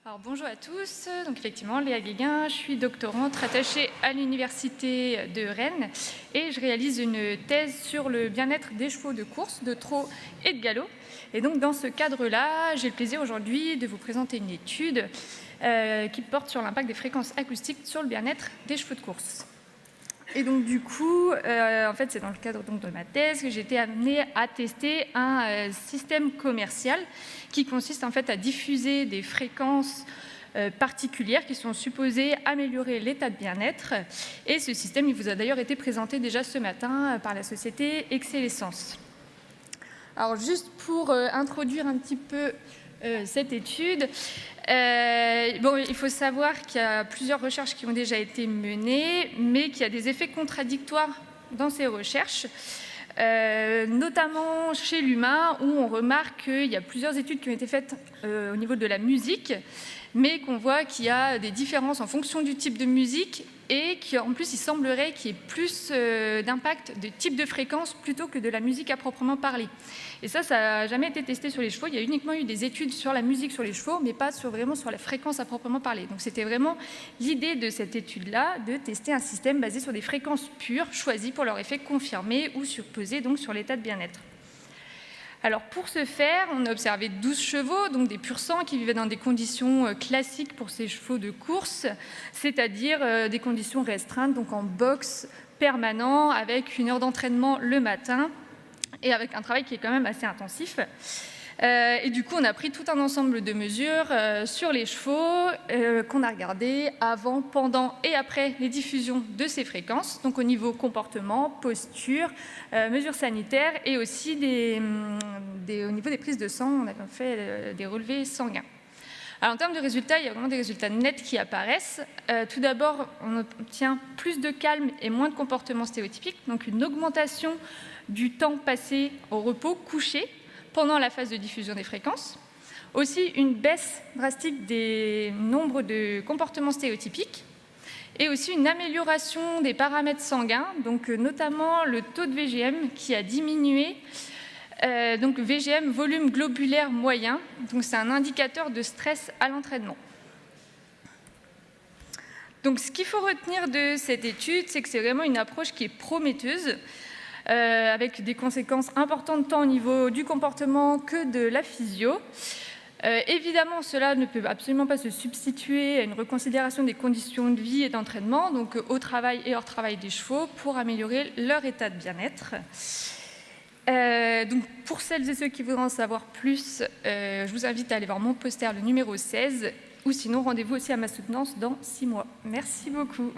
Alors, bonjour à tous, donc effectivement Léa Guéguin, je suis doctorante rattachée à l'Université de Rennes et je réalise une thèse sur le bien-être des chevaux de course, de trot et de galop. Et donc dans ce cadre-là, j'ai le plaisir aujourd'hui de vous présenter une étude qui porte sur l'impact des fréquences acoustiques sur le bien-être des chevaux de course. Et donc du coup, en fait, c'est dans le cadre donc, de ma thèse que j'ai été amenée à tester un système commercial qui consiste en fait à diffuser des fréquences particulières qui sont supposées améliorer l'état de bien-être. Et ce système, il vous a d'ailleurs été présenté déjà ce matin par la société Excellessence. Alors juste pour introduire un petit peu cette étude, il faut savoir qu'il y a plusieurs recherches qui ont déjà été menées, mais qu'il y a des effets contradictoires dans ces recherches, notamment chez l'humain, où on remarque qu'il y a plusieurs études qui ont été faites au niveau de la musique, mais qu'on voit qu'il y a des différences en fonction du type de musique et qu'en plus, il semblerait qu'il y ait plus d'impact de type de fréquence plutôt que de la musique à proprement parler. Et ça n'a jamais été testé sur les chevaux. Il y a uniquement eu des études sur la musique sur les chevaux, mais pas vraiment sur la fréquence à proprement parler. Donc c'était vraiment l'idée de cette étude-là, de tester un système basé sur des fréquences pures, choisies pour leur effet confirmé ou supposé donc sur l'état de bien-être. Alors pour ce faire, on a observé 12 chevaux, donc des pur sang qui vivaient dans des conditions classiques pour ces chevaux de course, c'est-à-dire des conditions restreintes, donc en box permanent, avec une heure d'entraînement le matin et avec un travail qui est quand même assez intensif. Et du coup, on a pris tout un ensemble de mesures sur les chevaux qu'on a regardé avant, pendant et après les diffusions de ces fréquences, donc au niveau comportement, posture, mesures sanitaires et aussi au niveau des prises de sang, on a fait des relevés sanguins. Alors, en termes de résultats, il y a vraiment des résultats nets qui apparaissent. Tout d'abord, on obtient plus de calme et moins de comportements stéréotypiques, donc une augmentation du temps passé au repos couché pendant la phase de diffusion des fréquences. Aussi, une baisse drastique des nombres de comportements stéréotypiques et aussi une amélioration des paramètres sanguins, donc notamment le taux de VGM qui a diminué. Donc VGM, volume globulaire moyen, donc c'est un indicateur de stress à l'entraînement. Donc ce qu'il faut retenir de cette étude, c'est que c'est vraiment une approche qui est prometteuse, avec des conséquences importantes tant au niveau du comportement que de la physio. Évidemment, cela ne peut absolument pas se substituer à une reconsidération des conditions de vie et d'entraînement, donc au travail et hors travail des chevaux, pour améliorer leur état de bien-être. Donc pour celles et ceux qui voudront en savoir plus, je vous invite à aller voir mon poster, le numéro 16, ou sinon rendez-vous aussi à ma soutenance dans 6 mois. Merci beaucoup.